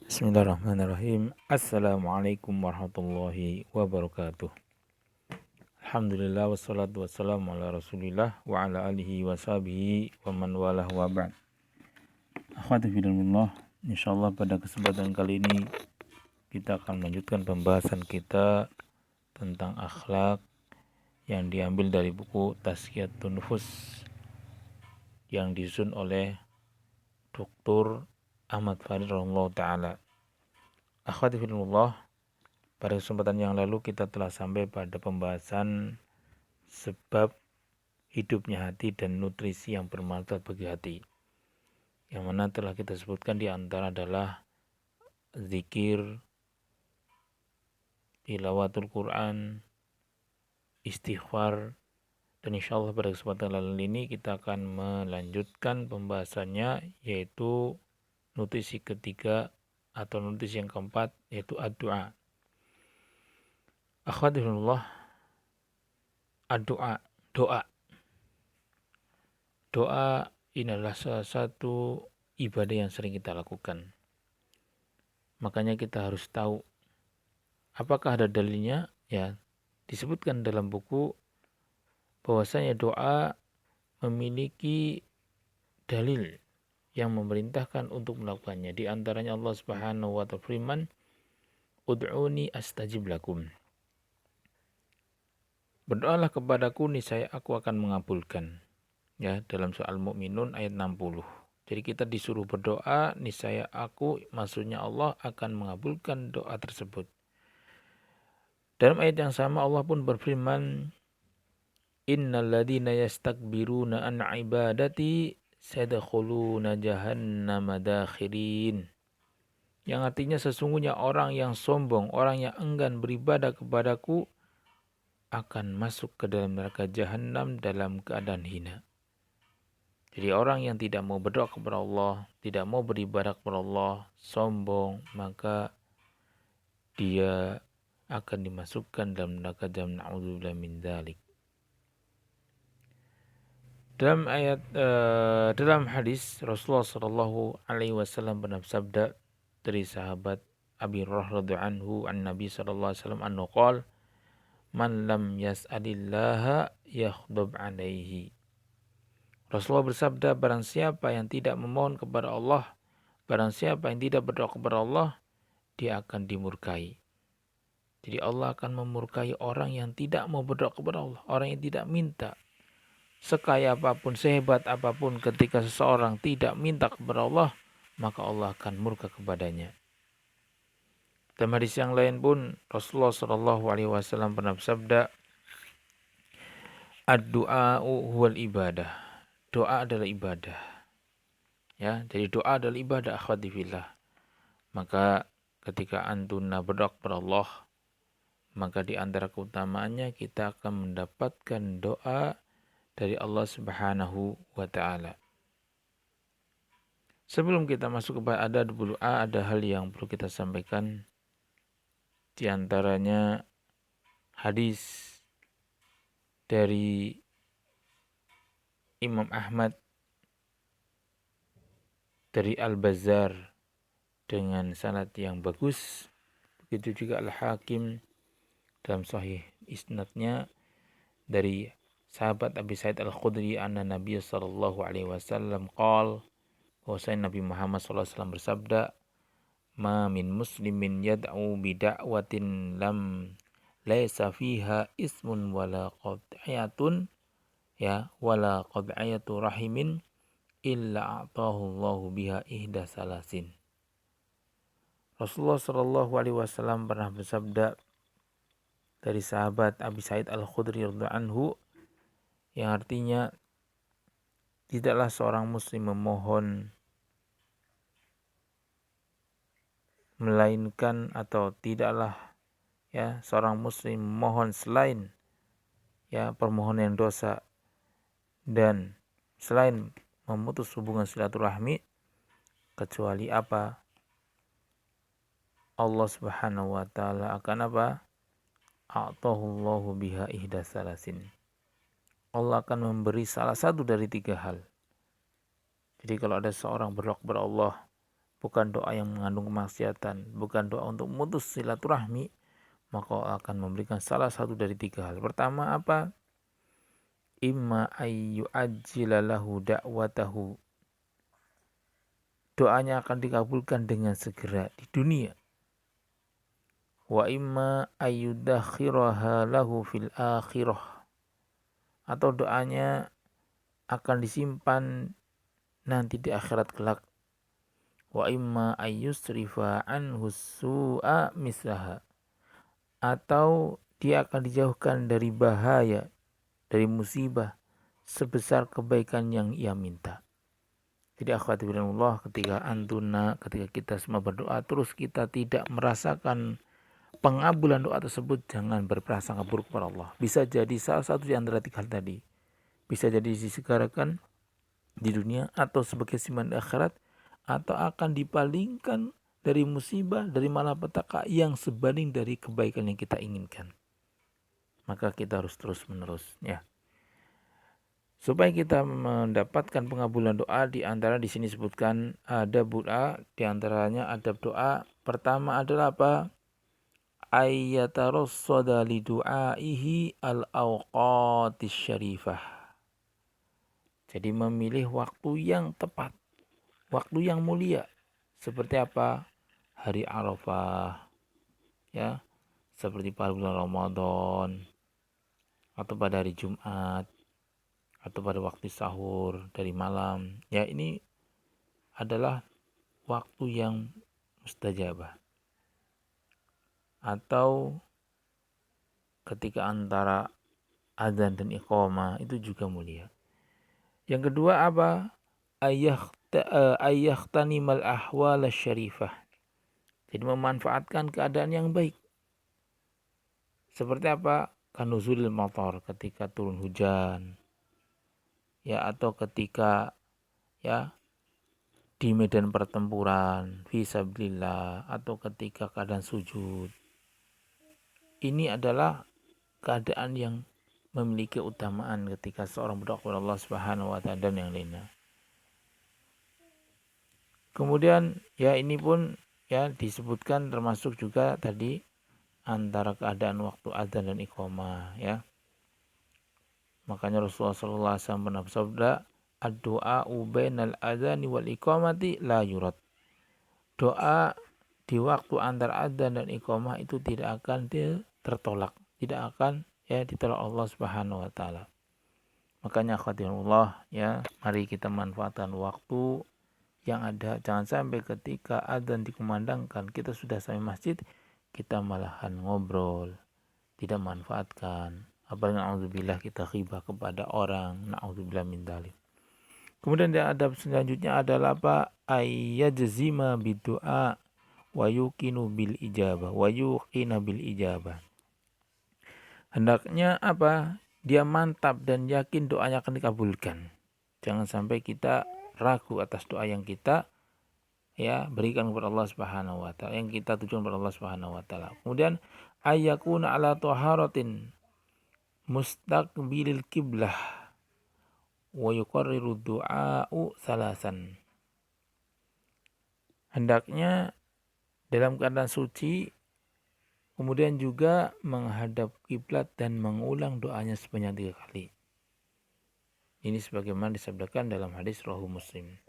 Bismillahirrahmanirrahim. Assalamualaikum warahmatullahi wabarakatuh. Alhamdulillah wassalatu wassalamu ala rasulillah wa ala alihi wa sahbihi wa man walah wa ba'd. Akhwati fillah, insyaallah pada kesempatan kali ini kita akan melanjutkan pembahasan kita tentang akhlak yang diambil dari buku Tazkiyatun Nufus yang disusun oleh Dr. Ahmad Farid radhiyallahu taala. Akhwati fillah, pada kesempatan yang lalu kita telah sampai pada pembahasan sebab hidupnya hati dan nutrisi yang bermanfaat bagi hati. Yang mana telah kita sebutkan di antara adalah zikir, tilawatul Quran, istighfar, dan insyaallah pada kesempatan lalu ini kita akan melanjutkan pembahasannya, yaitu nutrisi ketiga atau nutrisi yang keempat, yaitu ad-du'a. Akhwatifillah, ad-du'a, doa. Doa ini adalah salah satu ibadah yang sering kita lakukan. Makanya kita harus tahu apakah ada dalilnya. Ya, disebutkan dalam buku bahwasanya doa memiliki dalil yang memerintahkan untuk melakukannya. Di antaranya Allah Subhanahu wa ta'ala firman, "Ud'uni astajib lakum." Berdoalah kepadaku, niscaya aku akan mengabulkan. Ya, dalam soal Mukminun ayat 60. Jadi kita disuruh berdoa, niscaya aku, maksudnya Allah akan mengabulkan doa tersebut. Dalam ayat yang sama Allah pun berfirman, "Innal ladzina yastakbiruna an ibadati sayadkhuluna jahannama dakhirin." Yang artinya sesungguhnya orang yang sombong, orang yang enggan beribadah kepadaku akan masuk ke dalam neraka jahanam dalam keadaan hina. Jadi orang yang tidak mau berdoa kepada Allah, tidak mau beribadah kepada Allah, sombong, maka dia akan dimasukkan dalam neraka jahanam. Na'udzubillah min dzalik. Dalam hadis Rasulullah sallallahu alaihi wasallam pernah bersabda dari sahabat Abi Hurairah radhiyallahu anhu an Nabi sallallahu alaihi wasallam annahu qala, "Man lam yas'alillaha yakhdub alaihi." Rasulullah bersabda, barang siapa yang tidak memohon kepada Allah, barang siapa yang tidak berdoa kepada Allah, dia akan dimurkai. Jadi Allah akan memurkai orang yang tidak mau berdoa kepada Allah, orang yang tidak minta. Sekaya apapun, sehebat apapun, ketika seseorang tidak minta kepada Allah, maka Allah akan murka kepadanya. Dalam hadis yang lain pun Rasulullah SAW pernah bersabda, "Ad-du'a'u huwal ibadah." Doa adalah ibadah. Ya, jadi doa adalah ibadah, akhwati fillah. Maka ketika antuna berdoa kepada Allah, maka di antara keutamaannya kita akan mendapatkan doa dari Allah Subhanahu wa taala. Sebelum kita masuk kepada ada doa, ada hal yang perlu kita sampaikan. Di antaranya hadis dari Imam Ahmad dari Al-Bazzar dengan sanad yang bagus. Begitu juga Al-Hakim dalam sahih isnadnya dari sahabat Abi Sa'id Al-Khudri anna Nabi sallallahu alaihi wasallam qala, bahwasanya Nabi Muhammad sallallahu alaihi wasallam bersabda, "Ma min muslimin yad'u bi da'watin lam laisa fiha ismun wala qad'iyatun wala qad'iyatu rahimin illa a'tahu Allahu biha ihda salasin." Rasulullah sallallahu alaihi wasallam pernah bersabda dari sahabat Abi Sa'id Al-Khudri radhiyallahu anhu, yang artinya tidaklah seorang muslim memohon melainkan, atau tidaklah seorang muslim memohon selain permohonan yang dosa dan selain memutus hubungan silaturahmi, kecuali apa? Allah Subhanahu wa taala akan apa? A'tahullahu biha ihda salasin. Allah akan memberi salah satu dari 3 hal. Jadi kalau ada seorang berdoa kepada Allah, bukan doa yang mengandung kemaksiatan, bukan doa untuk memutus silaturahmi, maka Allah akan memberikan salah satu dari 3 hal. Pertama apa? Imma ayyu ajjilalahu da'watahu. Doanya akan dikabulkan dengan segera di dunia. Wa imma ayyudakhiraha lahu fil akhirah. Atau doanya akan disimpan nanti di akhirat kelak. Wa imma ayyusrifa anhu su'a mislaha. Atau dia akan dijauhkan dari bahaya, dari musibah sebesar kebaikan yang ia minta. Jadi akhwati fillah, ketika kita semua berdoa terus kita tidak merasakan pengabulan doa tersebut, jangan berprasangka buruk kepada Allah. Bisa jadi salah satu di antara 3 hal tadi. Bisa jadi disegerakan di dunia atau sebagai simpan di akhirat, atau akan dipalingkan dari musibah, dari malapetaka yang sebanding dari kebaikan yang kita inginkan. Maka kita harus terus menerus ya. Supaya kita mendapatkan pengabulan doa, di antara di sini sebutkan ada doa, di antaranya adab doa. Pertama adalah apa? Ayyatarassada li du'aihi al-awqatis syarifah. Jadi memilih waktu yang tepat, waktu yang mulia. Seperti apa? Hari Arafah, ya, seperti pada bulan Ramadan, atau pada hari Jumat, atau pada waktu sahur dari malam. Ya, ini adalah waktu yang mustajabah. Atau ketika antara adzan dan iqamah itu juga mulia. Yang kedua apa? Ayyahtanimal ahwal syarifah. Jadi memanfaatkan keadaan yang baik. Seperti apa? Kanuzulil matar, ketika turun hujan. Ya, atau ketika ya di medan pertempuran fisabilillah, atau ketika keadaan sujud. Ini adalah keadaan yang memiliki utamaan ketika seorang berdoa kepada Allah Subhanahu wa taala dan yang lainnya. Kemudian ya ini pun ya disebutkan termasuk juga tadi antara keadaan waktu adzan dan iqamah ya. Makanya Rasulullah SAW pernah bersabda, ad-du'a bainal adzani wal iqamati la yurad. Doa di waktu antara adzan dan iqamah itu tidak akan tertolak, tidak akan ya ditolak Allah Subhanahu wa taala. Makanya akhwatirullah ya, mari kita manfaatkan waktu yang ada. Jangan sampai ketika adzan dikumandangkan kita sudah sampai masjid, kita malahan ngobrol, tidak manfaatkan. Apalagi na'udzubillah kita ghibah kepada orang, na'udzubillah min dzalik. Kemudian yang adab selanjutnya adalah apa? Ayyajzima bidu'a wa yuqinu bil ijabah, wa yuqina bil ijabah. Hendaknya apa? Dia mantap dan yakin doanya akan dikabulkan. Jangan sampai kita ragu atas doa yang kita ya berikan kepada Allah Subhanahu wa taala, yang kita tujukan kepada Allah Subhanahu wa taala. Kemudian ayyakuna ala taharatin mustaqbilil qiblah wa yuqarriru du'a'u salasan. Hendaknya dalam keadaan suci, kemudian juga menghadap kiblat dan mengulang doanya sebanyak 3 kali. Ini sebagaimana disabdakan dalam hadis riwayat Muslim.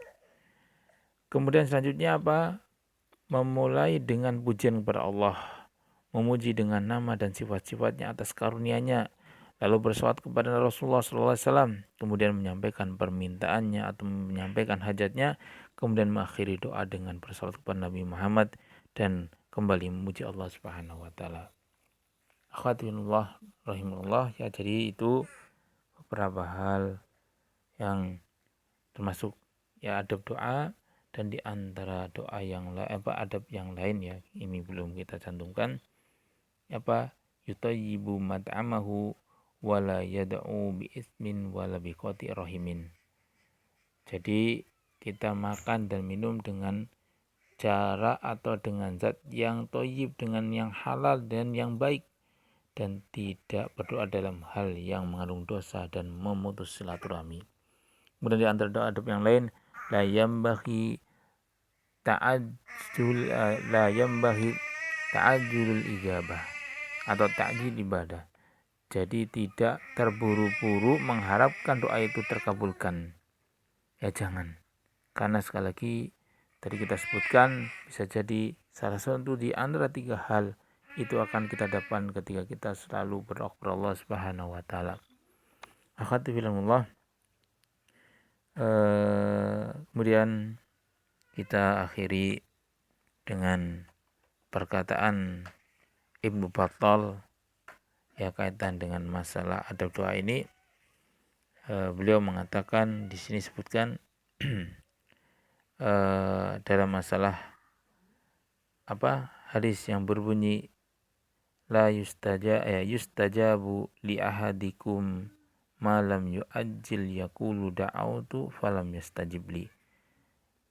Kemudian selanjutnya apa? Memulai dengan pujian kepada Allah, memuji dengan nama dan sifat-sifatnya atas karunia-Nya, lalu bersolawat kepada Rasulullah SAW, kemudian menyampaikan permintaannya atau menyampaikan hajatnya, kemudian mengakhiri doa dengan bersolawat kepada Nabi Muhammad dan kembali memuji Allah Subhanahu wa taala. Akhwatillah rahimahullah ya, jadi itu beberapa hal yang termasuk ya adab doa. Dan di antara doa yang adab yang lain ya, ini belum kita cantumkan, apa? Yutayyibu mat'amahu wala yad'u bi ismin wala bi qati rahimin. Jadi kita makan dan minum dengan cara atau dengan zat yang thayyib, dengan yang halal dan yang baik, dan tidak berdoa dalam hal yang mengandung dosa dan memutus silaturahmi. Kemudian di antara doa adab yang lain, la yambaghi la yambaghi ta'ajjulul ijabah atau ta'jil ibadah. Jadi tidak terburu-buru mengharapkan doa itu terkabulkan. Ya jangan. Karena sekali lagi tadi kita sebutkan bisa jadi salah satu di antara 3 hal itu akan kita dapatkan ketika kita selalu berdoa kepada Allah Subhanahu wa taala. Akhwati fillah, kemudian kita akhiri dengan perkataan Ibnu Battal ya kaitan dengan masalah adab doa ini. Beliau mengatakan di sini sebutkan dalam masalah hadis yang berbunyi la yustajabu li ahadikum malam yu'ajjil yaqulu da'autu falam yastajib li.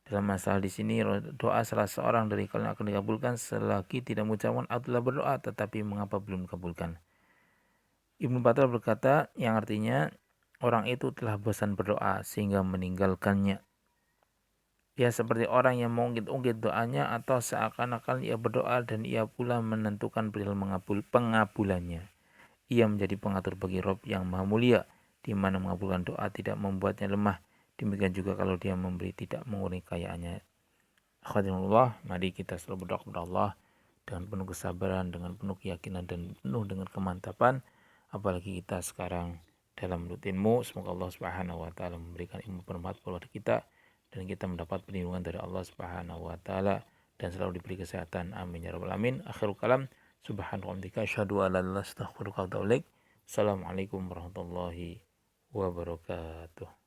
Dalam masalah di sini doa salah seorang dari kalian akan dikabulkan selagi tidak mengucapkan telah berdoa tetapi mengapa belum dikabulkan. Ibnu Battal berkata yang artinya orang itu telah bosan berdoa sehingga meninggalkannya. Ya seperti orang yang mengungkit-ungkit doanya atau seakan-akan ia berdoa dan ia pula menentukan perihal pengabulannya. Ia menjadi pengatur bagi Rob yang maha mulia, di mana mengabulkan doa tidak membuatnya lemah. Demikian juga kalau dia memberi tidak mengurangi kekayaannya. Alhamdulillah, mari kita selalu berdoa kepada Allah dengan penuh kesabaran, dengan penuh keyakinan dan penuh dengan kemantapan. Apalagi kita sekarang dalam rutinmu, semoga Allah Subhanahu wa taala memberikan ilmu bermanfaat kepada kita dan kita mendapat perlindungan dari Allah Subhanahu wa taala dan selalu diberi kesehatan. Amin ya rabbal alamin. Akhirul kalam, subhanallah, asyhadu an la ilaha illallah, astaghfiruka wa atubu ilaik. Assalamualaikum warahmatullahi wabarakatuh.